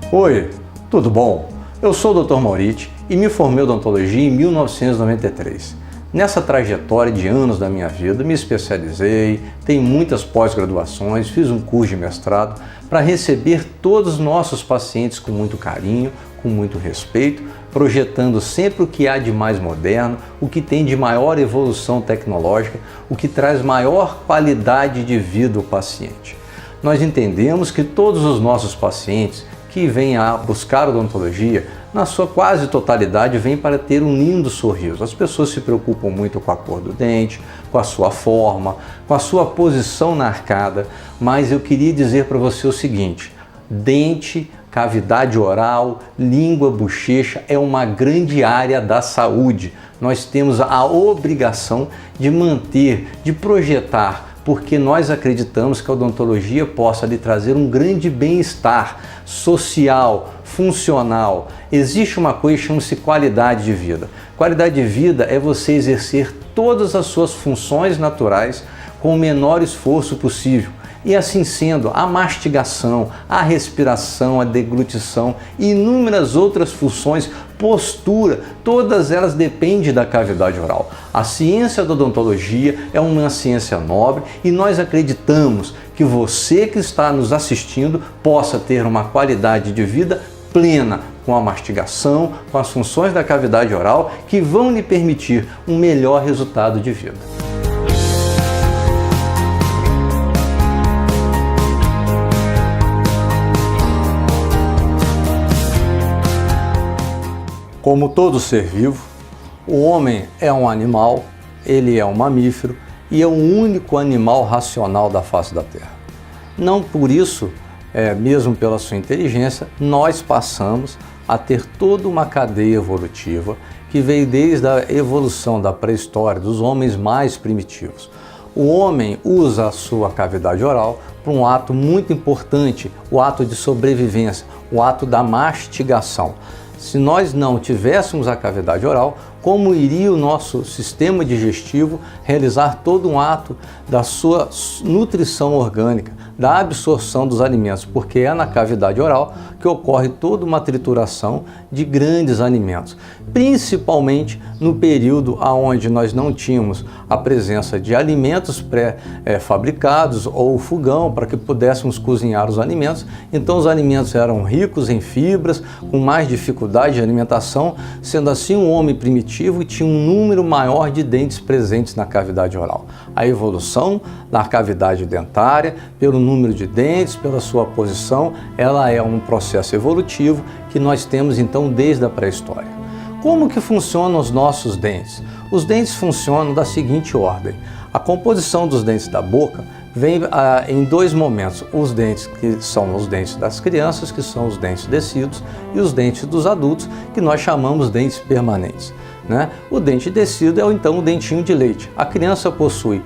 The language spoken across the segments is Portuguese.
Oi, tudo bom? Eu sou o Dr. Mauriti e me formei em odontologia em 1993. Nessa trajetória de anos da minha vida, me especializei, tenho muitas pós-graduações, fiz um curso de mestrado para receber todos os nossos pacientes com muito carinho, com muito respeito, projetando sempre o que há de mais moderno, o que tem de maior evolução tecnológica, o que traz maior qualidade de vida ao paciente. Nós entendemos que todos os nossos pacientes que vêm a buscar odontologia, na sua quase totalidade, vêm para ter um lindo sorriso. As pessoas se preocupam muito com a cor do dente, com a sua forma, com a sua posição na arcada, mas eu queria dizer para você o seguinte: dente, cavidade oral, língua, bochecha é uma grande área da saúde. Nós temos a obrigação de manter, de projetar, porque nós acreditamos que a odontologia possa lhe trazer um grande bem-estar social, funcional. Existe uma coisa que chama-se qualidade de vida. Qualidade de vida é você exercer todas as suas funções naturais com o menor esforço possível. E assim sendo, a mastigação, a respiração, a deglutição e inúmeras outras funções, postura, todas elas dependem da cavidade oral. A ciência da odontologia é uma ciência nobre e nós acreditamos que você que está nos assistindo possa ter uma qualidade de vida plena com a mastigação, com as funções da cavidade oral que vão lhe permitir um melhor resultado de vida. Como todo ser vivo, o homem é um animal, ele é um mamífero e é o único animal racional da face da Terra. Não por isso, mesmo pela sua inteligência, nós passamos a ter toda uma cadeia evolutiva que veio desde a evolução da pré-história, dos homens mais primitivos. O homem usa a sua cavidade oral para um ato muito importante, o ato de sobrevivência, o ato da mastigação. Se nós não tivéssemos a cavidade oral, como iria o nosso sistema digestivo realizar todo um ato da sua nutrição orgânica, da absorção dos alimentos? Porque é na cavidade oral que ocorre toda uma trituração de grandes alimentos, principalmente no período onde nós não tínhamos a presença de alimentos pré-fabricados ou fogão para que pudéssemos cozinhar os alimentos. Então os alimentos eram ricos em fibras, com mais dificuldade de alimentação, sendo assim um homem primitivo e tinha um número maior de dentes presentes na cavidade oral. A evolução da cavidade dentária, pelo número de dentes, pela sua posição, ela é um processo evolutivo que nós temos então desde a pré-história. Como que funcionam os nossos dentes? Os dentes funcionam da seguinte ordem: a composição dos dentes da boca vem em dois momentos: os dentes que são os dentes das crianças, que são os dentes descidos, e os dentes dos adultos, que nós chamamos dentes permanentes. O dente descido é então o dentinho de leite. A criança possui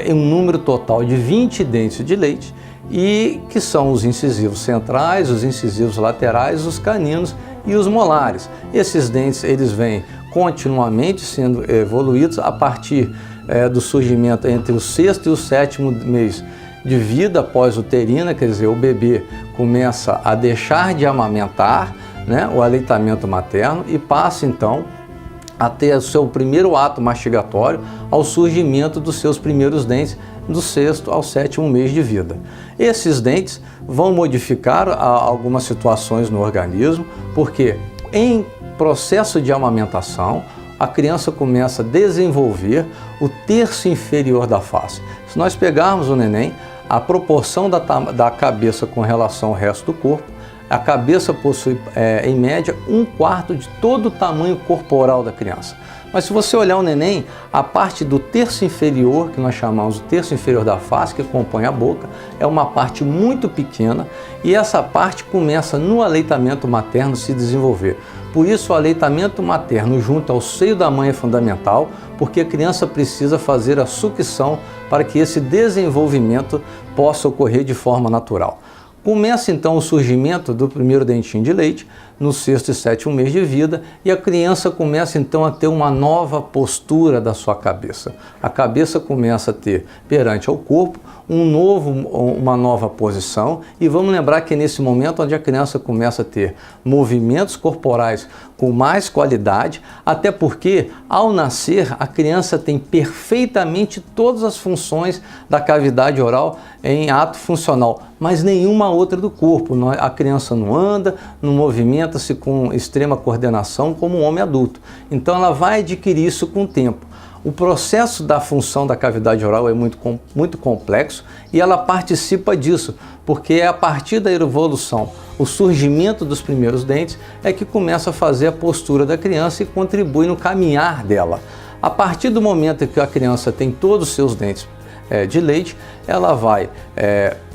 um número total de 20 dentes de leite, e que são os incisivos centrais, os incisivos laterais, os caninos e os molares. Esses dentes eles vêm continuamente sendo evoluídos a partir do surgimento entre o 6º e o 7º mês de vida pós-uterina, quer dizer, o bebê começa a deixar de amamentar, o aleitamento materno, e passa então a ter o seu primeiro ato mastigatório ao surgimento dos seus primeiros dentes do 6º ao 7º mês de vida. Esses dentes vão modificar algumas situações no organismo, porque em processo de amamentação, a criança começa a desenvolver o terço inferior da face. Se nós pegarmos o neném, a proporção da cabeça com relação ao resto do corpo, a cabeça possui, em média, 1/4 de todo o tamanho corporal da criança. Mas se você olhar o neném, a parte do terço inferior, que nós chamamos de terço inferior da face, que compõe a boca, é uma parte muito pequena, e essa parte começa no aleitamento materno se desenvolver. Por isso o aleitamento materno junto ao seio da mãe é fundamental, porque a criança precisa fazer a sucção para que esse desenvolvimento possa ocorrer de forma natural. Começa então o surgimento do primeiro dentinho de leite. no sexto e sétimo mês de vida, e a criança começa então a ter uma nova postura da sua cabeça. A cabeça começa a ter, perante ao corpo, uma nova posição, e vamos lembrar que é nesse momento onde a criança começa a ter movimentos corporais com mais qualidade, até porque ao nascer a criança tem perfeitamente todas as funções da cavidade oral em ato funcional, mas nenhuma outra do corpo. A criança não anda, não movimenta-se com extrema coordenação como um homem adulto. Então ela vai adquirir isso com o tempo. O processo da função da cavidade oral é muito complexo e ela participa disso, porque é a partir da evolução, o surgimento dos primeiros dentes é que começa a fazer a postura da criança e contribui no caminhar dela. A partir do momento em que a criança tem todos os seus dentes de leite, ela vai,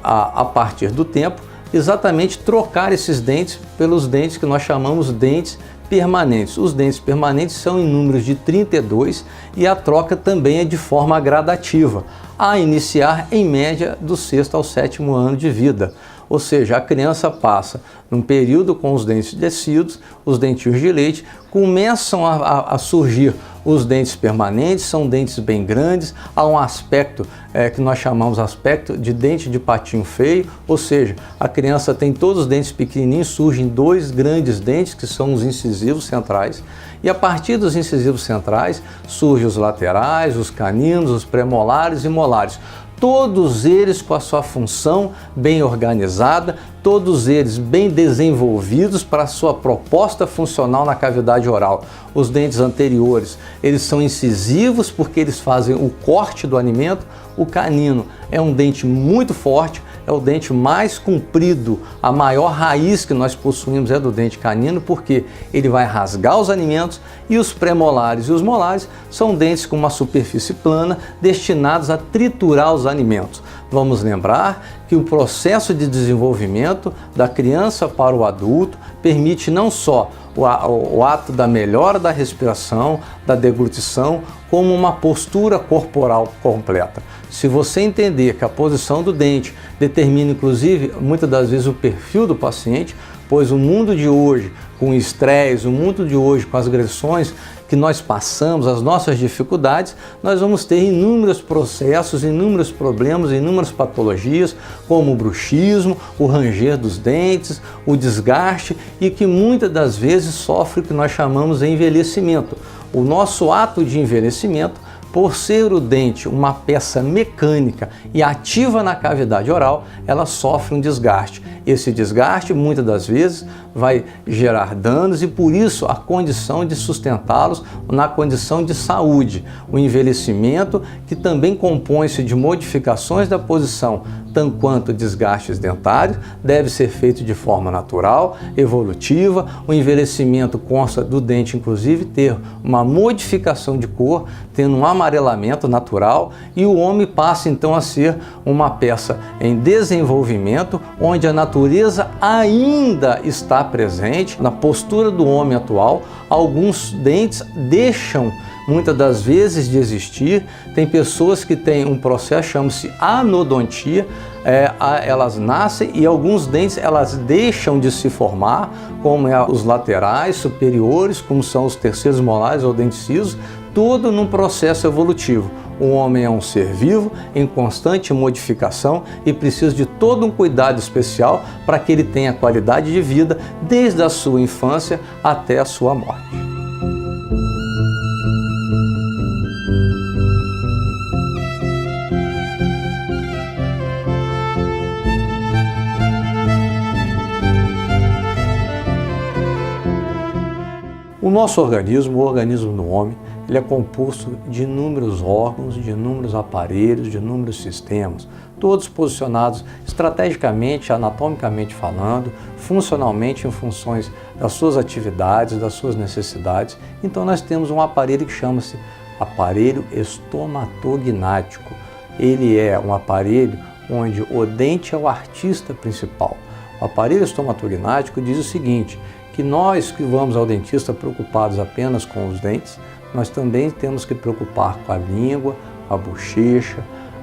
a partir do tempo, exatamente trocar esses dentes pelos dentes que nós chamamos dentes permanentes. Os dentes permanentes são em números de 32 e a troca também é de forma gradativa, a iniciar em média do sexto ao sétimo ano de vida. Ou seja, a criança passa num período com os dentes descidos, os dentinhos de leite, começam a surgir os dentes permanentes, são dentes bem grandes, há um aspecto que nós chamamos aspecto de dente de patinho feio, ou seja, a criança tem todos os dentes pequenininhos, surgem dois grandes dentes que são os incisivos centrais, e a partir dos incisivos centrais surgem os laterais, os caninos, os premolares e molares. Todos eles com a sua função bem organizada, todos eles bem desenvolvidos para a sua proposta funcional na cavidade oral. Os dentes anteriores, eles são incisivos porque eles fazem o corte do alimento. O canino é um dente muito forte, é o dente mais comprido, a maior raiz que nós possuímos é do dente canino, porque ele vai rasgar os alimentos, e os premolares e os molares são dentes com uma superfície plana destinados a triturar os alimentos. Vamos lembrar que o processo de desenvolvimento da criança para o adulto permite não só o ato da melhora da respiração, da deglutição, como uma postura corporal completa. Se você entender que a posição do dente determina, inclusive, muitas das vezes o perfil do paciente, pois o mundo de hoje, com o estresse, o mundo de hoje, com as agressões que nós passamos, as nossas dificuldades, nós vamos ter inúmeros processos, inúmeros problemas, inúmeras patologias, como o bruxismo, o ranger dos dentes, o desgaste, e que muitas das vezes sofre o que nós chamamos de envelhecimento. O nosso ato de envelhecimento, por ser o dente uma peça mecânica e ativa na cavidade oral, ela sofre um desgaste. Esse desgaste, muitas das vezes, vai gerar danos e, por isso, a condição de sustentá-los na condição de saúde. O envelhecimento, que também compõe-se de modificações da posição, tanto quanto desgastes dentários, deve ser feito de forma natural, evolutiva. O envelhecimento consta do dente, inclusive, ter uma modificação de cor, tendo um amarelamento natural, e o homem passa então a ser uma peça em desenvolvimento, onde a natureza ainda está presente. Na postura do homem atual, alguns dentes deixam muitas das vezes de existir. Tem pessoas que têm um processo, chama-se anodontia, elas nascem e alguns dentes elas deixam de se formar, como os laterais superiores, como são os terceiros molares ou dentes cisos, tudo num processo evolutivo. O homem é um ser vivo em constante modificação e precisa de todo um cuidado especial para que ele tenha qualidade de vida desde a sua infância até a sua morte. O nosso organismo, o organismo do homem, ele é composto de inúmeros órgãos, de inúmeros aparelhos, de inúmeros sistemas, todos posicionados estrategicamente, anatomicamente falando, funcionalmente em funções das suas atividades, das suas necessidades. Então nós temos um aparelho que chama-se aparelho estomatognático. Ele é um aparelho onde o dente é o artista principal. O aparelho estomatognático diz o seguinte, que nós que vamos ao dentista preocupados apenas com os dentes, nós também temos que preocupar com a língua, a bochecha,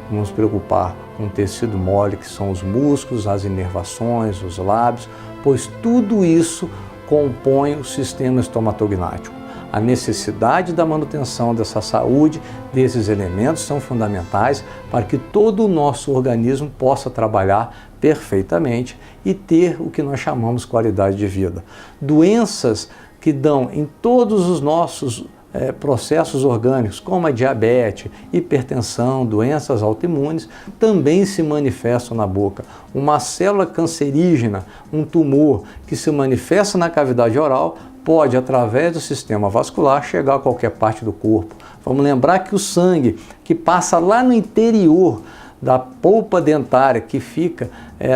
vamos preocupar com o tecido mole, que são os músculos, as inervações, os lábios, pois tudo isso compõem o sistema estomatognático. A necessidade da manutenção dessa saúde, desses elementos, são fundamentais para que todo o nosso organismo possa trabalhar perfeitamente e ter o que nós chamamos de qualidade de vida. Doenças que dão em todos os nossos processos orgânicos, como a diabetes, hipertensão, doenças autoimunes, também se manifestam na boca. Uma célula cancerígena, um tumor que se manifesta na cavidade oral, pode, através do sistema vascular, chegar a qualquer parte do corpo. Vamos lembrar que o sangue que passa lá no interior da polpa dentária, que fica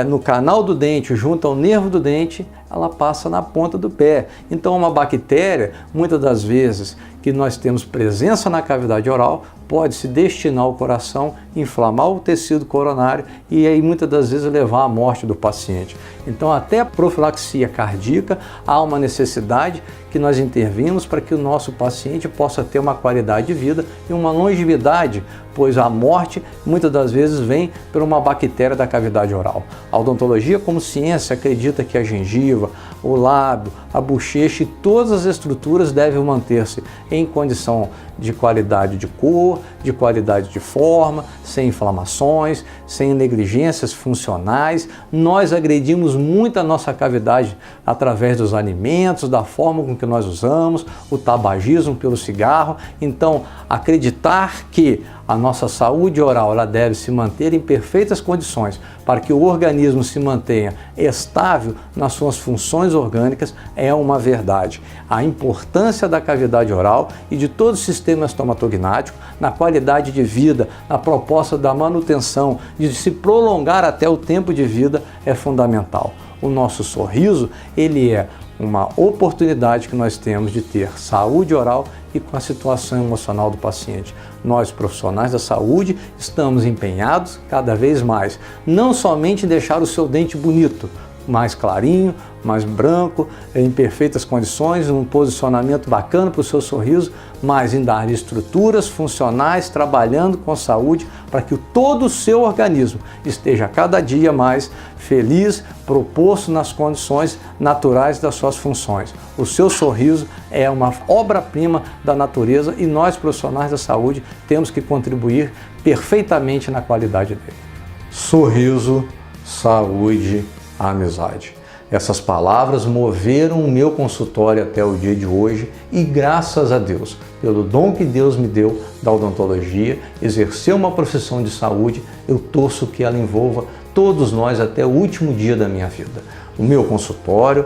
no canal do dente, junto ao nervo do dente, ela passa na ponta do pé. Então, uma bactéria, muitas das vezes que nós temos presença na cavidade oral, pode se destinar ao coração, inflamar o tecido coronário e aí muitas das vezes levar à morte do paciente. Então, até a profilaxia cardíaca, há uma necessidade que nós intervimos para que o nosso paciente possa ter uma qualidade de vida e uma longevidade, pois a morte muitas das vezes vem por uma bactéria da cavidade oral. A odontologia, como ciência, acredita que a gengiva, o lábio, a bochecha e todas as estruturas devem manter-se em condição de qualidade de cor, de qualidade de forma, sem inflamações, sem negligências funcionais. Nós agredimos muito a nossa cavidade através dos alimentos, da forma com que nós usamos, o tabagismo pelo cigarro. Então, acreditar que a nossa saúde oral ela deve se manter em perfeitas condições para que o organismo se mantenha estável nas suas funções orgânicas é uma verdade. A importância da cavidade oral e de todo o sistema estomatognático na qualidade de vida, na proposta da manutenção, de se prolongar até o tempo de vida é fundamental. O nosso sorriso, ele é uma oportunidade que nós temos de ter saúde oral e com a situação emocional do paciente. Nós, profissionais da saúde, estamos empenhados cada vez mais, não somente em deixar o seu dente bonito, mais clarinho, mais branco, em perfeitas condições, um posicionamento bacana para o seu sorriso, mas em dar estruturas funcionais, trabalhando com saúde, para que todo o seu organismo esteja cada dia mais feliz, proposto nas condições naturais das suas funções. O seu sorriso é uma obra-prima da natureza e nós, profissionais da saúde, temos que contribuir perfeitamente na qualidade dele. Sorriso, saúde, amizade. Essas palavras moveram o meu consultório até o dia de hoje e graças a Deus, pelo dom que Deus me deu da odontologia, exercer uma profissão de saúde, eu torço que ela envolva todos nós até o último dia da minha vida. O meu consultório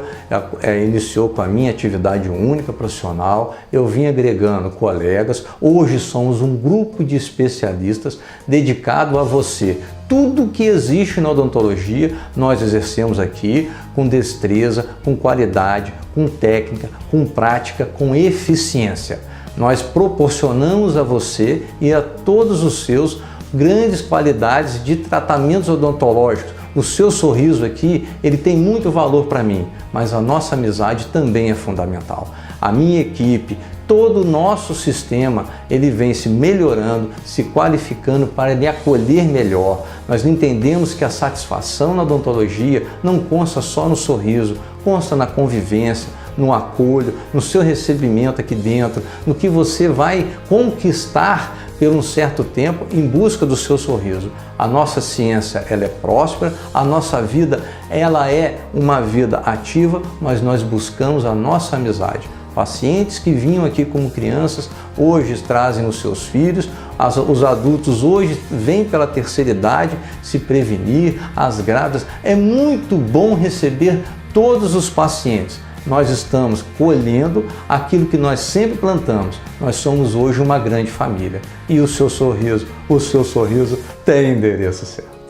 iniciou com a minha atividade única profissional, eu vim agregando colegas, hoje somos um grupo de especialistas dedicado a você. Tudo que existe na odontologia nós exercemos aqui com destreza, com qualidade, com técnica, com prática, com eficiência. Nós proporcionamos a você e a todos os seus grandes qualidades de tratamentos odontológicos. O seu sorriso aqui, ele tem muito valor para mim, mas a nossa amizade também é fundamental. A minha equipe, todo o nosso sistema, ele vem se melhorando, se qualificando para lhe acolher melhor. Nós entendemos que a satisfação na odontologia não consta só no sorriso, consta na convivência, no acolho, no seu recebimento aqui dentro, no que você vai conquistar por um certo tempo em busca do seu sorriso. A nossa ciência ela é próspera, a nossa vida ela é uma vida ativa, mas nós buscamos a nossa amizade. Pacientes que vinham aqui como crianças, hoje trazem os seus filhos, os adultos hoje vêm pela terceira idade se prevenir, as grávidas. É muito bom receber todos os pacientes. Nós estamos colhendo aquilo que nós sempre plantamos. Nós somos hoje uma grande família. E o seu sorriso tem endereço certo.